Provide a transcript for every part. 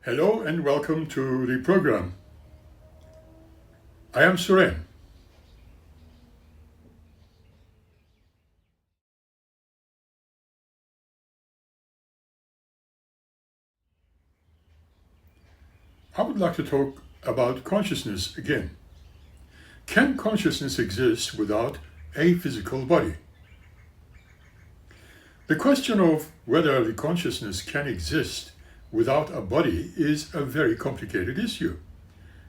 Hello and welcome to the program. I am Suren. I would like to talk about consciousness again. Can consciousness exist without a physical body? The question of whether the consciousness can exist without a body is a very complicated issue,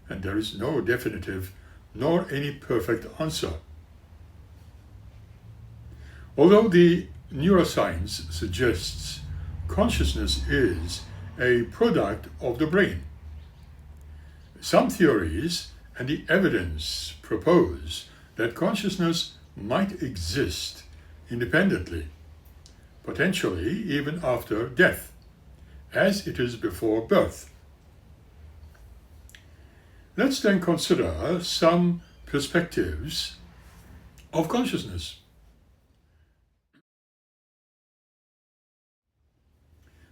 and there is no definitive nor any perfect answer. Although the neuroscience suggests consciousness is a product of the brain, some theories and the evidence propose that consciousness might exist independently, potentially even after death, as it is before birth. Let's then consider some perspectives of consciousness.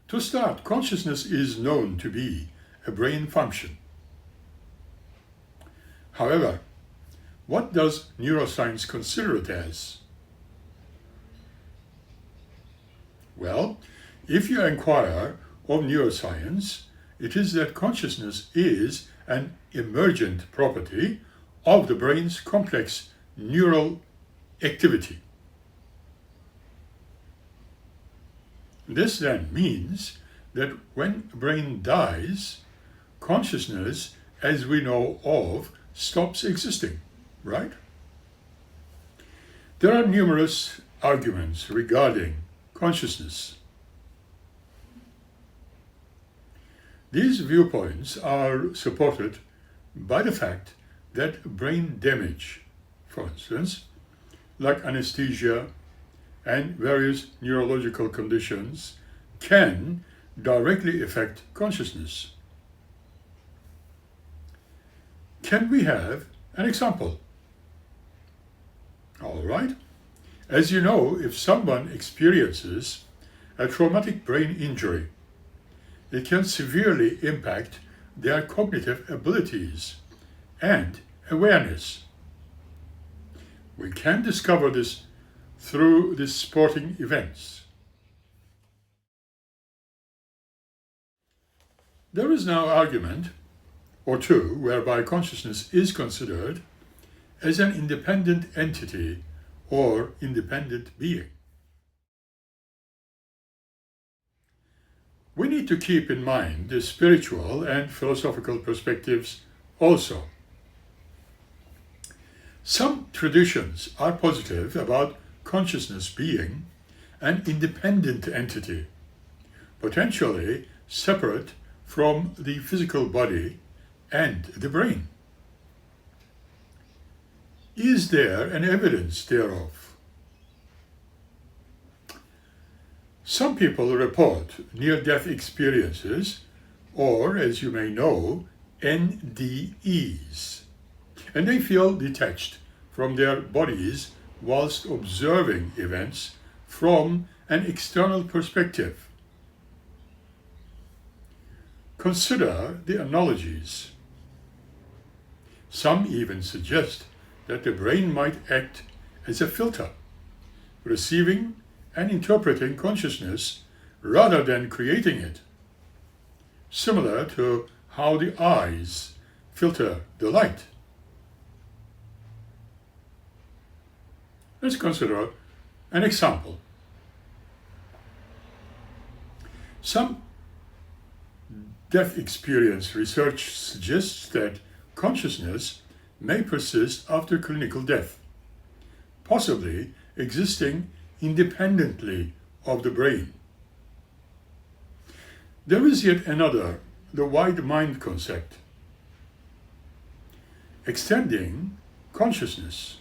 To start, consciousness is known to be a brain function. However, what does neuroscience consider it as? Well, if you inquire of neuroscience, it is that consciousness is an emergent property of the brain's complex neural activity. This then means that when a brain dies, consciousness, as we know of, stops existing, right? There are numerous arguments regarding consciousness. These viewpoints are supported by the fact that brain damage, for instance, like anesthesia and various neurological conditions, can directly affect consciousness. Can we have an example? All right. As you know, if someone experiences a traumatic brain injury, it can severely impact their cognitive abilities and awareness. We can discover this through these sporting events. There is now argument or two whereby consciousness is considered as an independent entity or independent being. We need to keep in mind the spiritual and philosophical perspectives also. Some traditions are positive about consciousness being an independent entity, potentially separate from the physical body and the brain. Is there an evidence thereof? Some people report near-death experiences, or as you may know, NDEs, and they feel detached from their bodies whilst observing events from an external perspective. Consider the analogies. Some even suggest that the brain might act as a filter, receiving and interpreting consciousness rather than creating it, similar to how the eyes filter the light. Let's consider an example. Some death experience research suggests that consciousness may persist after clinical death, possibly existing independently of the brain. There is yet another, the wide mind concept, extending consciousness.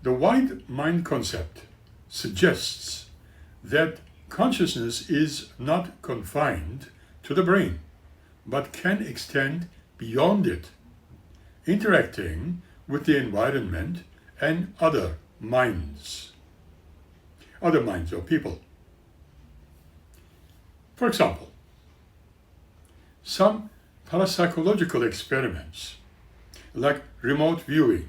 The wide mind concept suggests that consciousness is not confined to the brain, but can extend beyond it, interacting with the environment and other minds or people. For example, some parapsychological experiments, like remote viewing,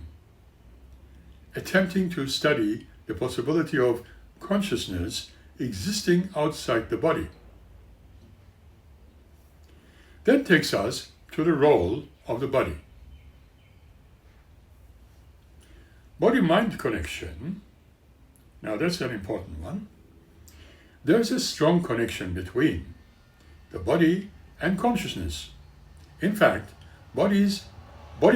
attempting to study the possibility of consciousness existing outside the body. That takes us to the role of the body. Body-mind connection, now that's an important one. There's a strong connection between the body and consciousness. In fact, body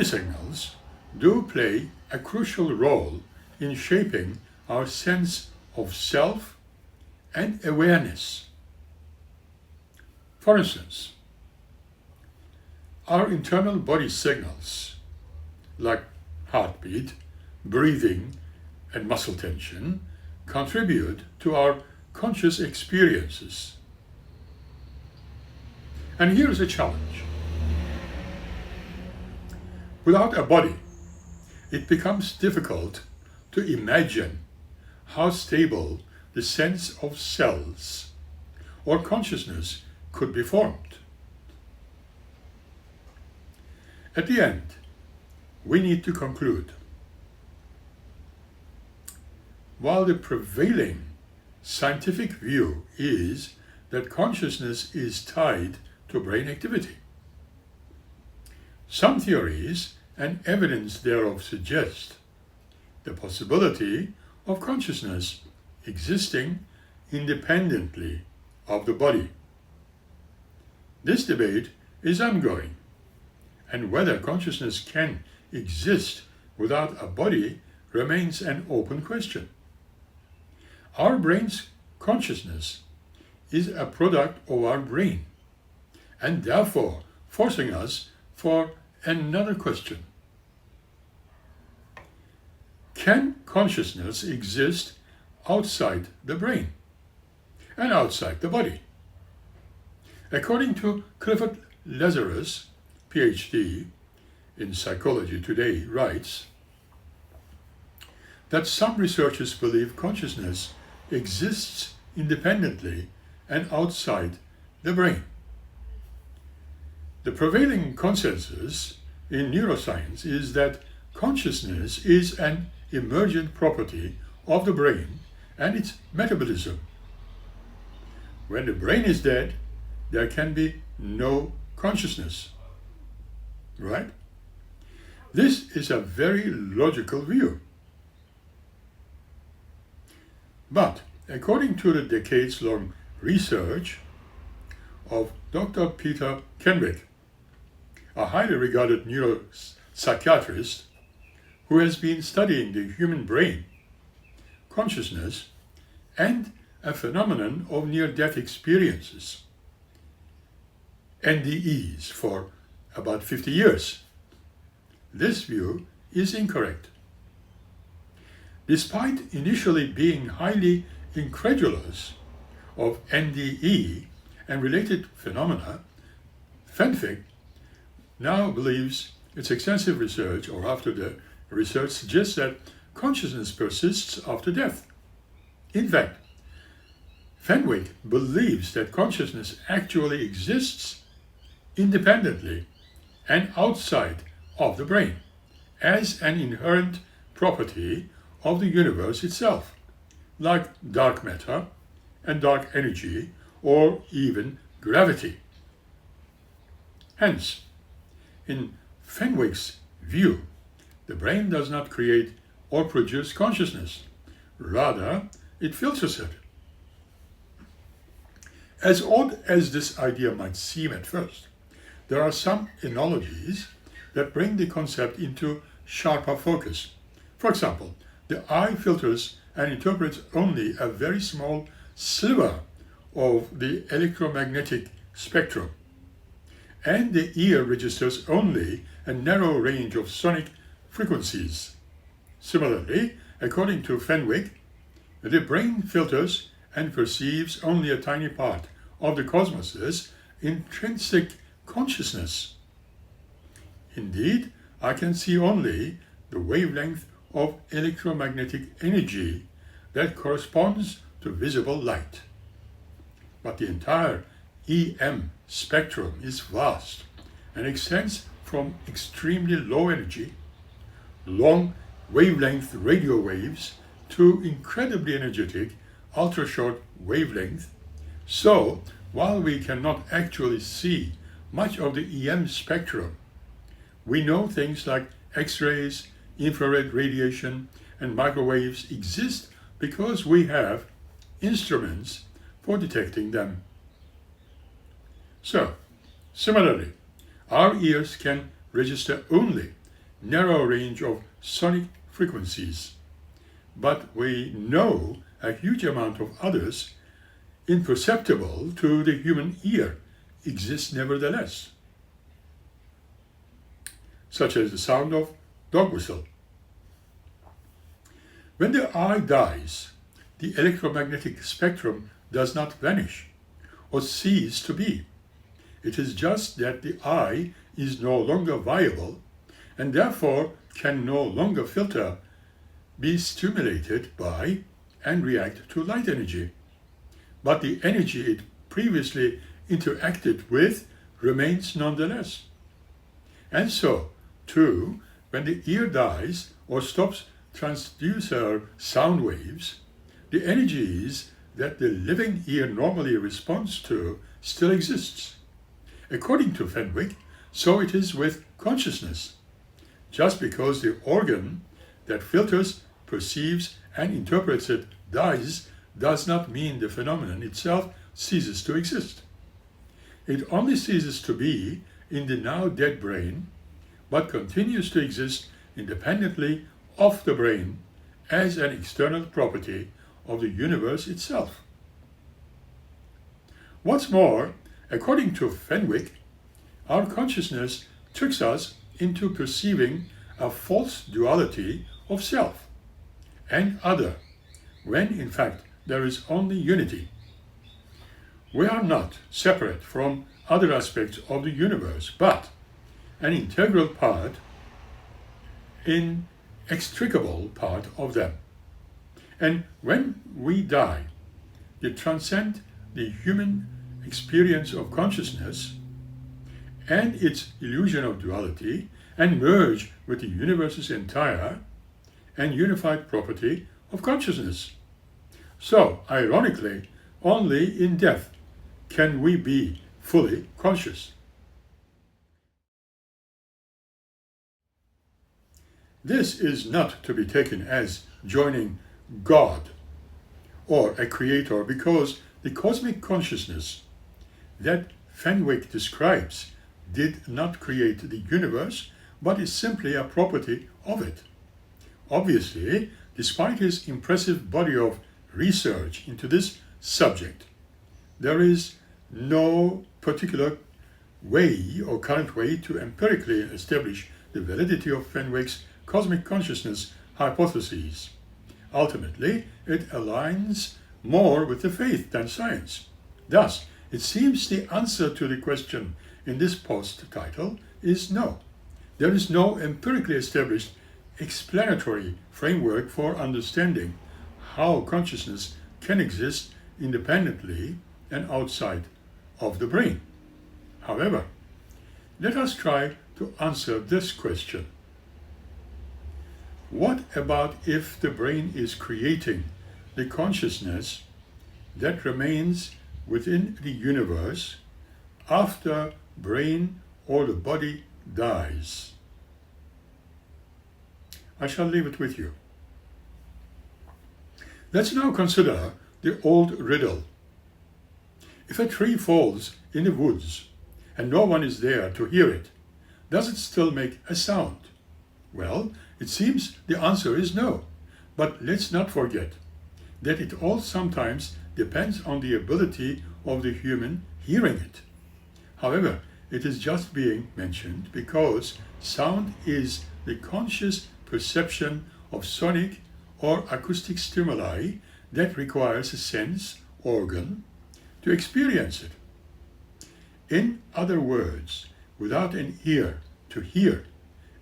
signals do play a crucial role in shaping our sense of self and awareness. For instance, our internal body signals, like heartbeat, breathing, and muscle tension, contribute to our conscious experiences. And here's a challenge. Without a body, it becomes difficult to imagine how stable the sense of selves or consciousness could be formed. At the end, we need to conclude. While the prevailing scientific view is that consciousness is tied to brain activity, some theories and evidence thereof suggest the possibility of consciousness existing independently of the body. This debate is ongoing, and whether consciousness can exist without a body remains an open question. Our brain's consciousness is a product of our brain, and therefore forcing us for another question. Can consciousness exist outside the brain and outside the body? According to Clifford Lazarus, PhD in Psychology Today, writes that some researchers believe consciousness exists independently and outside the brain. The prevailing consensus in neuroscience is that consciousness is an emergent property of the brain and its metabolism. When the brain is dead, there can be no consciousness. Right? This is a very logical view. But according to the decades-long research of Dr. Peter Kenwick, a highly regarded neuropsychiatrist who has been studying the human brain, consciousness, and a phenomenon of near-death experiences, NDEs, for about 50 years. This view is incorrect. Despite initially being highly incredulous of NDE and related phenomena, Fenwick now believes its extensive research, or after the research, suggests that consciousness persists after death. In fact, Fenwick believes that consciousness actually exists independently and outside of the brain as an inherent property of the universe itself, like dark matter and dark energy, or even gravity. Hence, in Fenwick's view, the brain does not create or produce consciousness. Rather, it filters it. As odd as this idea might seem at first, there are some analogies that bring the concept into sharper focus. For example, the eye filters and interprets only a very small sliver of the electromagnetic spectrum, and the ear registers only a narrow range of sonic frequencies. Similarly, according to Fenwick, the brain filters and perceives only a tiny part of the cosmos's intrinsic consciousness. Indeed, I can see only the wavelength of electromagnetic energy that corresponds to visible light. But the entire EM spectrum is vast and extends from extremely low energy, long wavelength radio waves to incredibly energetic ultra-short wavelength. So, while we cannot actually see much of the EM spectrum, we know things like X-rays, infrared radiation, and microwaves exist because we have instruments for detecting them. So, similarly, our ears can register only narrow range of sonic frequencies, but we know a huge amount of others imperceptible to the human ear exist nevertheless, such as the sound of dog whistle. When the eye dies, the electromagnetic spectrum does not vanish or cease to be. It is just that the eye is no longer viable and therefore can no longer filter, be stimulated by, and react to light energy. But the energy it previously interacted with remains nonetheless. And so, too, when the ear dies or stops transducer sound waves, the energies that the living ear normally responds to still exists. According to Fenwick, so it is with consciousness. Just because the organ that filters, perceives, and interprets it dies does not mean the phenomenon itself ceases to exist. It only ceases to be in the now dead brain, but continues to exist independently of the brain as an external property of the universe itself. What's more, according to Fenwick, our consciousness tricks us into perceiving a false duality of self and other, when in fact there is only unity. We are not separate from other aspects of the universe, but an integral part, inextricable part of them. And when we die, they transcend the human experience of consciousness and its illusion of duality and merge with the universe's entire and unified property of consciousness. So, ironically, only in death can we be fully conscious. This is not to be taken as joining God or a creator, because the cosmic consciousness that Fenwick describes did not create the universe, but is simply a property of it. Obviously, despite his impressive body of research into this subject, there is no particular way or current way to empirically establish the validity of Fenwick's cosmic consciousness hypotheses. Ultimately, it aligns more with the faith than science. Thus, it seems the answer to the question in this post title is no. There is no empirically established explanatory framework for understanding how consciousness can exist independently and outside of the brain. However, let us try to answer this question. What about if the brain is creating the consciousness that remains within the universe after brain or the body dies? I shall leave it with you. Let's now consider the old riddle. If a tree falls in the woods and no one is there to hear it, does it still make a sound? Well, it seems the answer is no. But let's not forget that it all sometimes depends on the ability of the human hearing it. However, it is just being mentioned because sound is the conscious perception of sonic or acoustic stimuli that requires a sense organ to experience it. In other words, without an ear to hear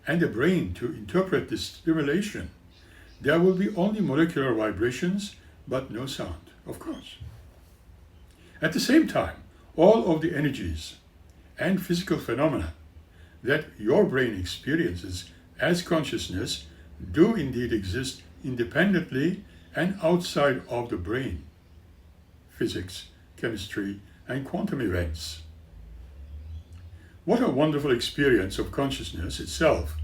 and a brain to interpret the stimulation, there will be only molecular vibrations but no sound, of course. At the same time, all of the energies and physical phenomena that your brain experiences as consciousness do indeed exist independently and outside of the brain. Physics, chemistry, and quantum events. What a wonderful experience of consciousness itself,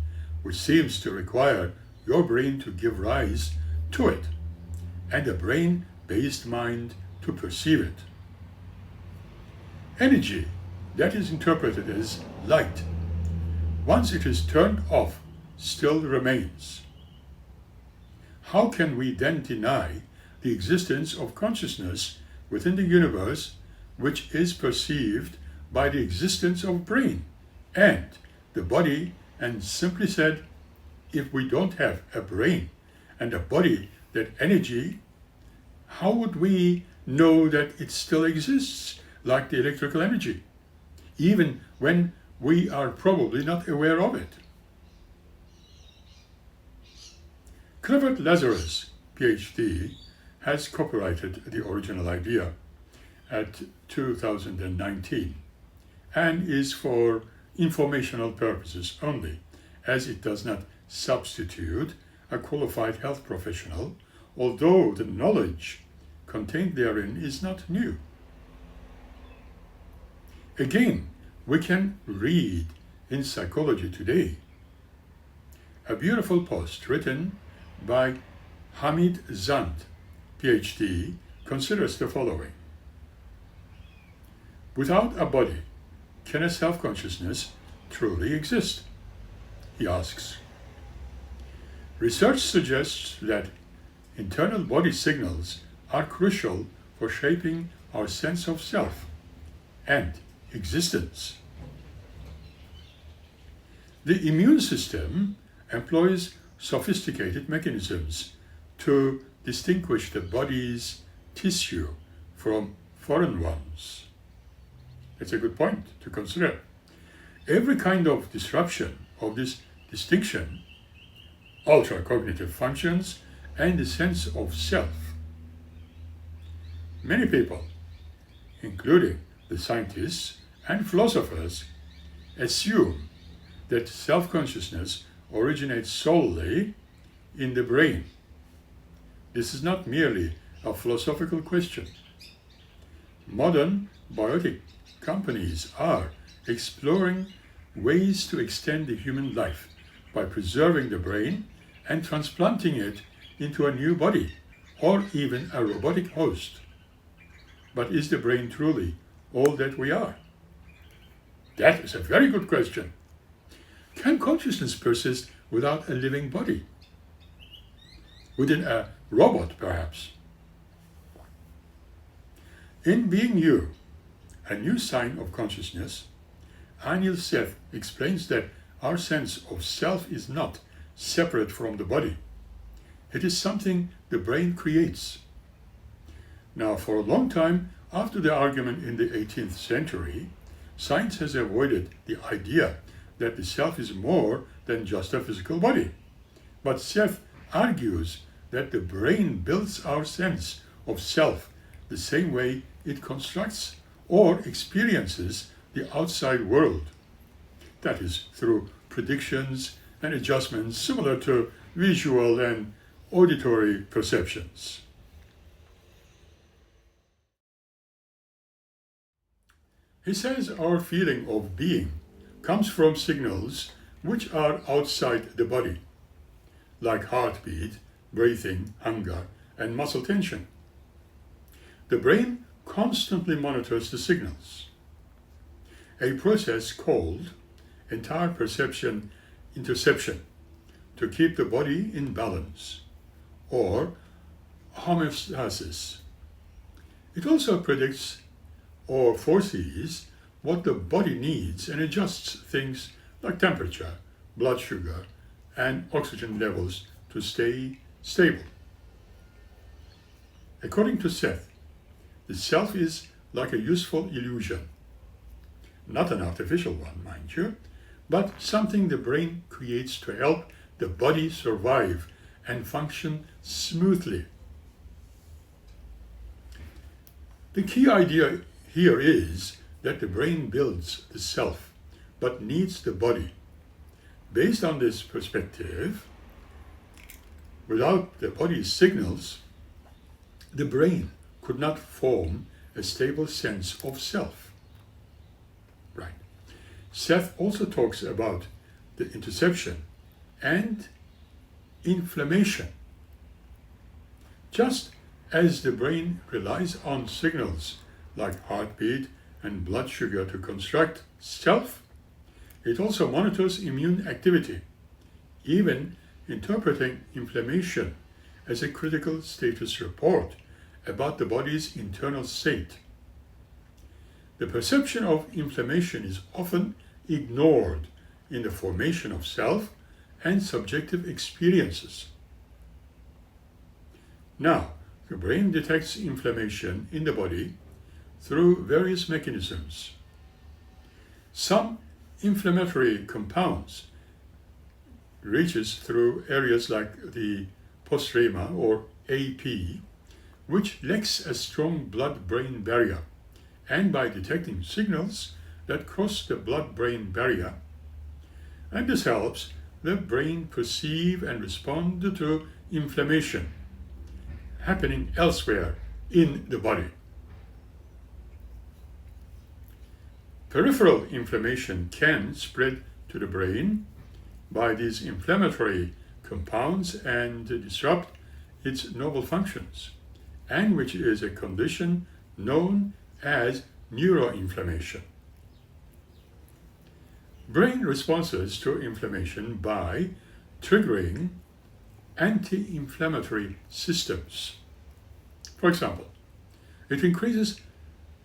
which seems to require your brain to give rise to it, and a brain-based mind to perceive it. Energy that is interpreted as light, once it is turned off, still remains. How can we then deny the existence of consciousness within the universe, which is perceived by the existence of brain and the body, and simply said, if we don't have a brain and a body, that energy, how would we know that it still exists, like the electrical energy, even when we are probably not aware of it? Clifford Lazarus, PhD, has copyrighted the original idea at 2019 and is for informational purposes only, as it does not substitute a qualified health professional, although the knowledge contained therein is not new. Again, we can read in Psychology Today a beautiful post written by Hamid Zand, PhD, considers the following. Without a body, can a self-consciousness truly exist? He asks. Research suggests that internal body signals are crucial for shaping our sense of self and existence. The immune system employs sophisticated mechanisms to distinguish the body's tissue from foreign ones. That's a good point to consider. Every kind of disruption of this distinction alter cognitive functions and the sense of self. Many people, including the scientists and philosophers, assume that self-consciousness originates solely in the brain. This is not merely a philosophical question. Modern biotic companies are exploring ways to extend the human life by preserving the brain and transplanting it into a new body or even a robotic host. But is the brain truly all that we are? That is a very good question. Can consciousness persist without a living body? Within a robot, perhaps? In Being You, a new sign of consciousness, Anil Seth explains that our sense of self is not separate from the body. It is something the brain creates. Now, for a long time after the argument in the 18th century, science has avoided the idea that the self is more than just a physical body. But Seth argues that the brain builds our sense of self the same way it constructs or experiences the outside world. That is, through predictions and adjustments similar to visual and auditory perceptions. He says our feeling of being comes from signals which are outside the body, like heartbeat, breathing, hunger, and muscle tension. The brain constantly monitors the signals, a process called entire perception interception, to keep the body in balance, or homeostasis. It also predicts or foresees what the body needs and adjusts things like temperature, blood sugar, and oxygen levels to stay stable. According to Seth, the self is like a useful illusion, not an artificial one, mind you, but something the brain creates to help the body survive and function smoothly. The key idea here is that the brain builds the self, but needs the body. Based on this perspective, without the body's signals, the brain could not form a stable sense of self. Right. Seth also talks about the interoception and inflammation. Just as the brain relies on signals like heartbeat and blood sugar to construct self, it also monitors immune activity, even interpreting inflammation as a critical status report about the body's internal state. The perception of inflammation is often ignored in the formation of self and subjective experiences. Now, the brain detects inflammation in the body through various mechanisms. Some inflammatory compounds reaches through areas like the postrema or AP, which lacks a strong blood-brain barrier, and by detecting signals that cross the blood-brain barrier, and this helps the brain perceive and respond to inflammation happening elsewhere in the body. Peripheral inflammation can spread to the brain by these inflammatory compounds and disrupt its normal functions, and which is a condition known as neuroinflammation. Brain responses to inflammation by triggering anti-inflammatory systems. For example, it increases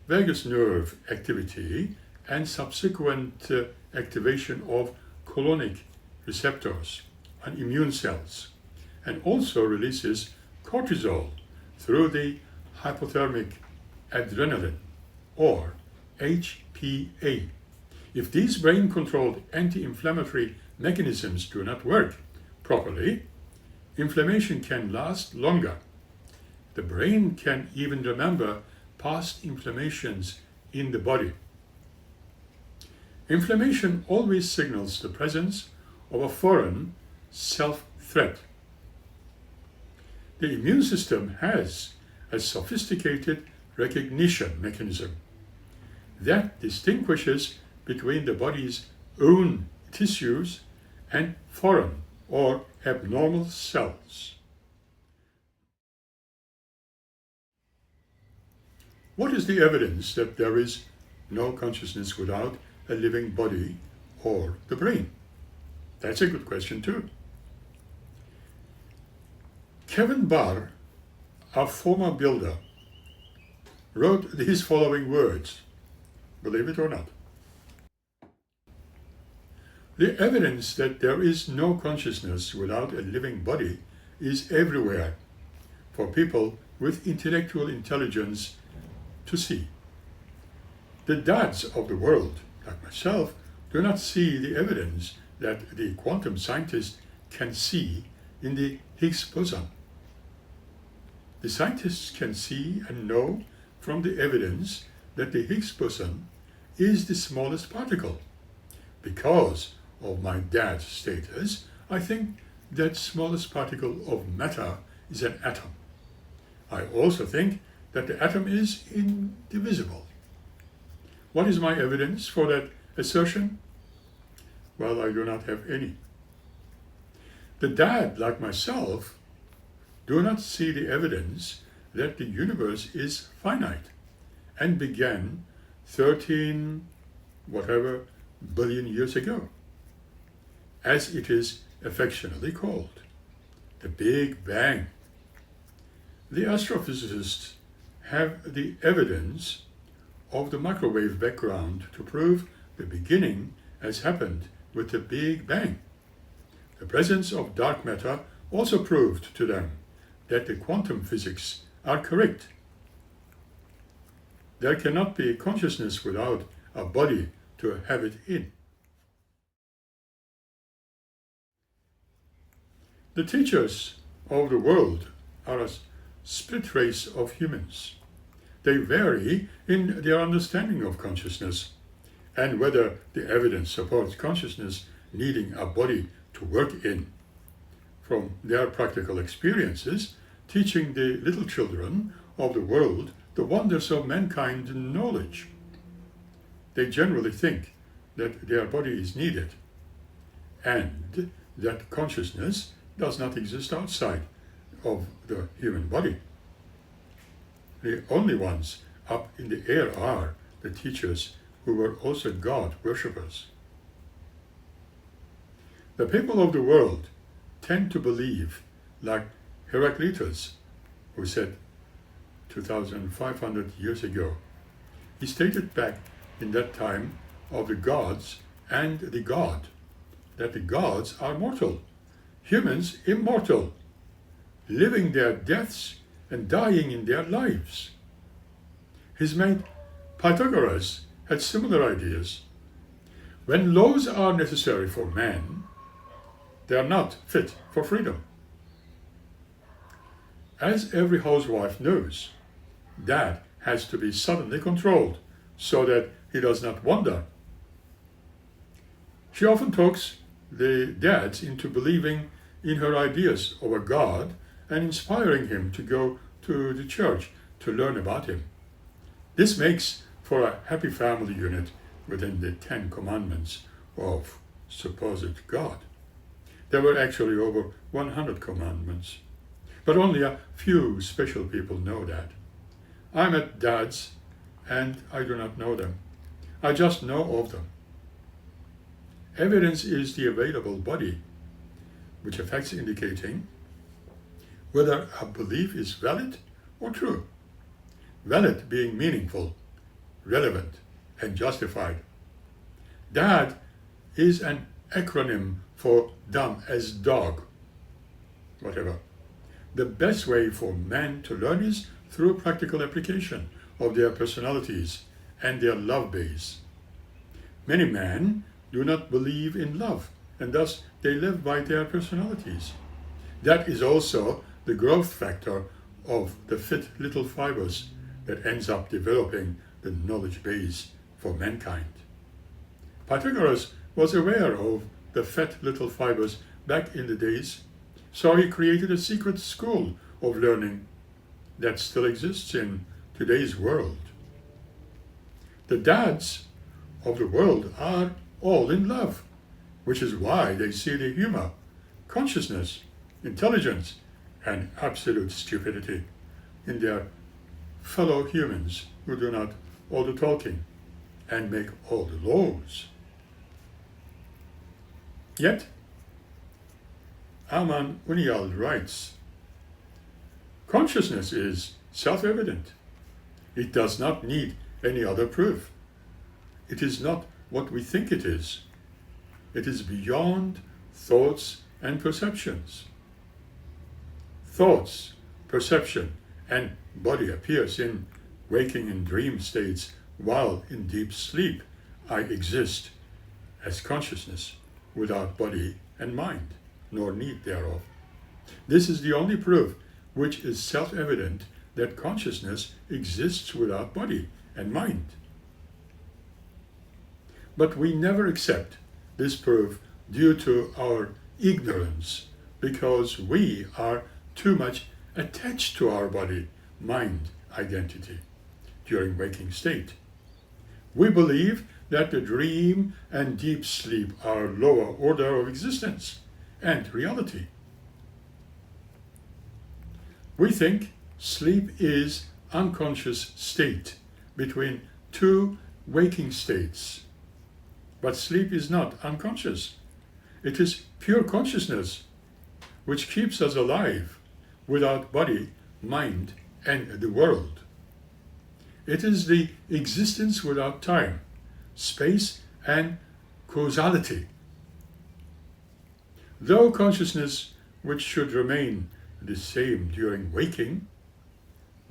vagus nerve activity and subsequent activation of colonic receptors on immune cells, and also releases cortisol through the hypothermic adrenaline, or HPA. If these brain-controlled anti-inflammatory mechanisms do not work properly, inflammation can last longer. The brain can even remember past inflammations in the body. Inflammation always signals the presence of a foreign self-threat. The immune system has a sophisticated recognition mechanism that distinguishes between the body's own tissues and foreign or abnormal cells. What is the evidence that there is no consciousness without a living body or the brain? That's a good question too. Kevin Barr, a former builder, wrote these following words, believe it or not. The evidence that there is no consciousness without a living body is everywhere for people with intellectual intelligence to see. The dads of the world, like myself, do not see the evidence that the quantum scientists can see in the Higgs boson. The scientists can see and know from the evidence that the Higgs boson is the smallest particle. Because of my dad's status, I think that smallest particle of matter is an atom. I also think that the atom is indivisible. What is my evidence for that assertion? Well, I do not have any. The dad, like myself, do not see the evidence that the universe is finite and began 13 billion years ago, as it is affectionately called, the Big Bang. The astrophysicists have the evidence of the microwave background to prove the beginning has happened with the Big Bang. The presence of dark matter also proved to them that the quantum physics are correct. There cannot be consciousness without a body to have it in. The teachers of the world are a split race of humans. They vary in their understanding of consciousness and whether the evidence supports consciousness needing a body to work in. From their practical experiences, teaching the little children of the world the wonders of mankind knowledge, they generally think that their body is needed and that consciousness does not exist outside of the human body. The only ones up in the air are the teachers who were also God worshippers. The people of the world tend to believe, like Heraclitus, who said 2,500 years ago. He stated back in that time of the gods and the God, that the gods are mortal, humans immortal, living their deaths and dying in their lives. His mate Pythagoras had similar ideas. When laws are necessary for man, they are not fit for freedom. As every housewife knows, Dad has to be suddenly controlled so that he does not wander. She often talks the dads into believing in her ideas of a God and inspiring him to go to the church to learn about him. This makes for a happy family unit within the 10 commandments of supposed God. There were actually over 100 commandments, but only a few special people know that. I met dads and I do not know them. I just know of them. Evidence is the available body, which affects indicating whether a belief is valid or true. Valid being meaningful, relevant, and justified. Dad is an acronym for dumb as dog, whatever. The best way for men to learn is through practical application of their personalities and their love base. Many men do not believe in love, and thus they live by their personalities. That is also the growth factor of the fit little fibers that ends up developing the knowledge base for mankind. Pythagoras was aware of the fat little fibers back in the days, so he created a secret school of learning that still exists in today's world. The dads of the world are all in love, which is why they see the humor, consciousness, intelligence, and absolute stupidity in their fellow humans who do not all the talking and make all the laws. Yet, Aman Unial writes, consciousness is self-evident. It does not need any other proof. It is not what we think it is. It is beyond thoughts and perceptions. Thoughts, perception, and body appears in waking and dream states, while in deep sleep I exist as consciousness without body and mind, nor need thereof. This is the only proof which is self-evident that consciousness exists without body and mind. But we never accept this proof due to our ignorance, because we are too much attached to our body, mind, identity during waking state. We believe that the dream and deep sleep are lower order of existence and reality. We think sleep is unconscious state between two waking states. But sleep is not unconscious. It is pure consciousness, which keeps us alive without body, mind, and the world. It is the existence without time, space, and causality. Though consciousness, which should remain the same during waking,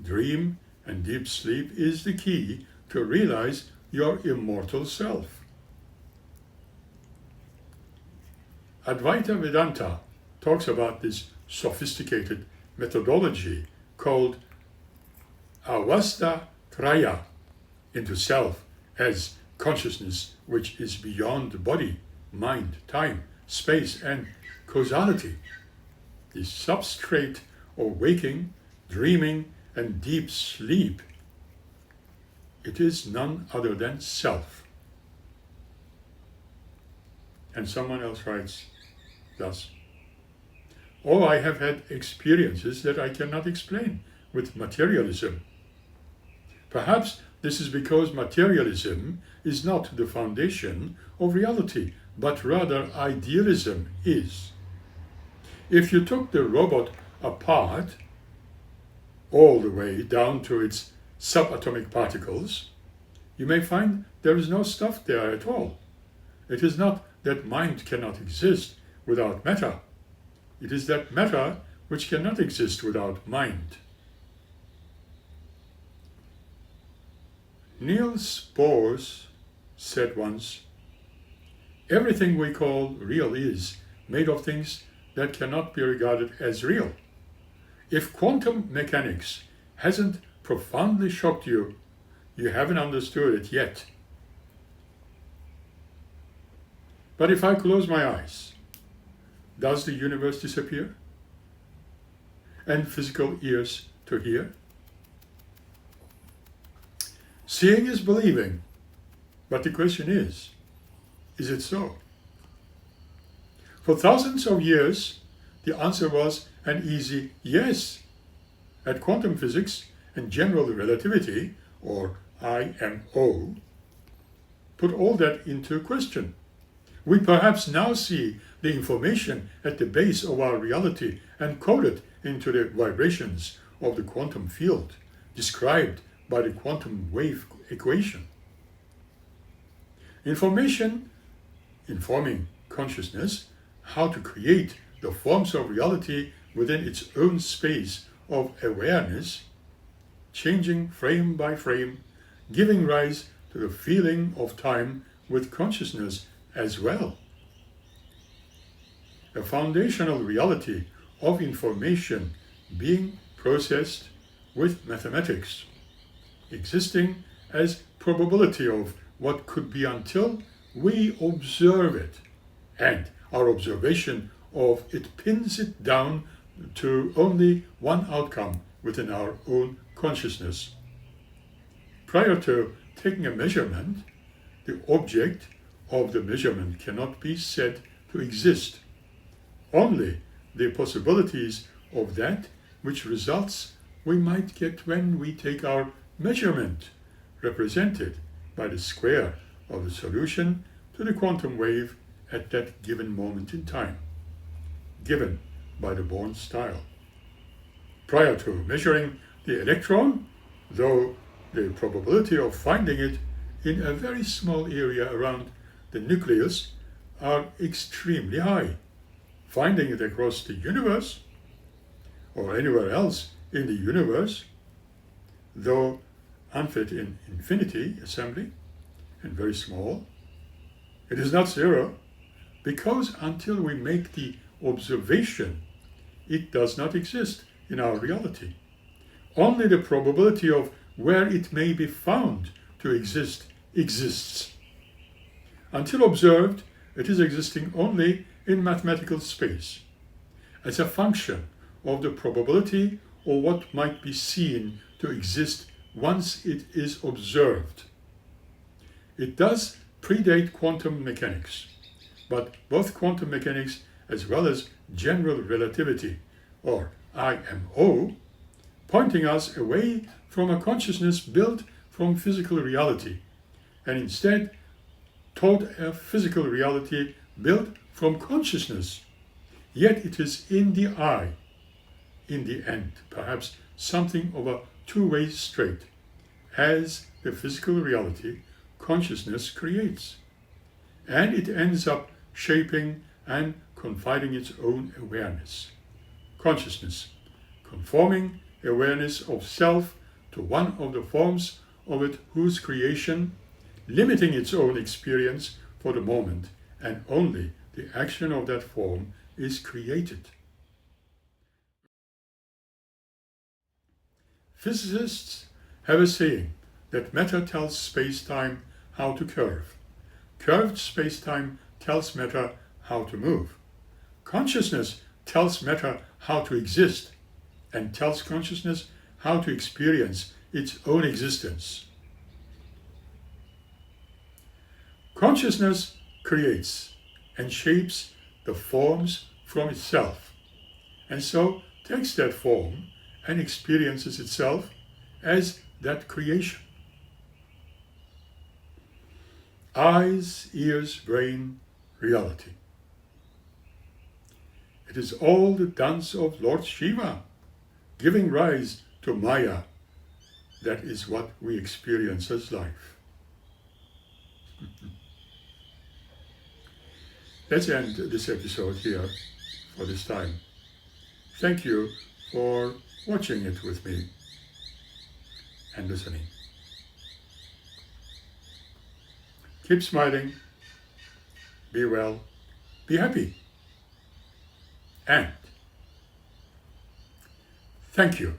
dream, and deep sleep, is the key to realize your immortal self. Advaita Vedanta talks about this sophisticated methodology called Avasta traya, into self as consciousness which is beyond body, mind, time, space, and causality. The substrate of waking, dreaming, and deep sleep. It is none other than self. And someone else writes thus: "Oh, I have had experiences that I cannot explain with materialism. Perhaps this is because materialism is not the foundation of reality, but rather idealism is. If you took the robot apart all the way down to its subatomic particles, you may find there is no stuff there at all. It is not that mind cannot exist without matter. It is that matter which cannot exist without mind." Niels Bohr said once, "Everything we call real is made of things that cannot be regarded as real. If quantum mechanics hasn't profoundly shocked you, you haven't understood it yet. But if I close my eyes, does the universe disappear? And physical ears to hear? Seeing is believing, but the question is it so? For thousands of years, the answer was an easy yes. At quantum physics and general relativity, or IMO, put all that into question. We perhaps now see the information at the base of our reality and code it into the vibrations of the quantum field, described by the quantum wave equation. Information informing consciousness how to create the forms of reality within its own space of awareness, changing frame by frame, giving rise to the feeling of time with consciousness as well. A foundational reality of information being processed with mathematics, existing as probability of what could be until we observe it, and our observation of it pins it down to only one outcome within our own consciousness. Prior to taking a measurement, the object of the measurement cannot be said to exist. Only the possibilities of that which results we might get when we take our measurement, represented by the square of the solution to the quantum wave at that given moment in time, given by the Born style. Prior to measuring the electron, though the probability of finding it in a very small area around the nucleus are extremely high, finding it across the universe or anywhere else in the universe, though unfit in infinity assembly and very small, it is not zero, because until we make the observation, it does not exist in our reality. Only the probability of where it may be found to exist exists. Until observed, it is existing only in mathematical space, as a function of the probability of what might be seen to exist once it is observed. It does predate quantum mechanics, but both quantum mechanics as well as general relativity, or IMO, pointing us away from a consciousness built from physical reality, and instead toward a physical reality built from consciousness. Yet it is in the I, in the end, perhaps something of a two-way street, as the physical reality consciousness creates, and it ends up shaping and confiding its own awareness. Consciousness, conforming awareness of self to one of the forms of it whose creation, limiting its own experience for the moment, and only the action of that form is created. Physicists have a saying that matter tells space-time how to curve. Curved space-time tells matter how to move. Consciousness tells matter how to exist and tells consciousness how to experience its own existence. Consciousness creates and shapes the forms from itself, and so takes that form and experiences itself as that creation. Eyes, ears, brain, reality. It is all the dance of Lord Shiva, giving rise to Maya. That is what we experience as life. Let's end this episode here for this time. Thank you for watching it with me and listening. Keep smiling, be well, be happy, and thank you.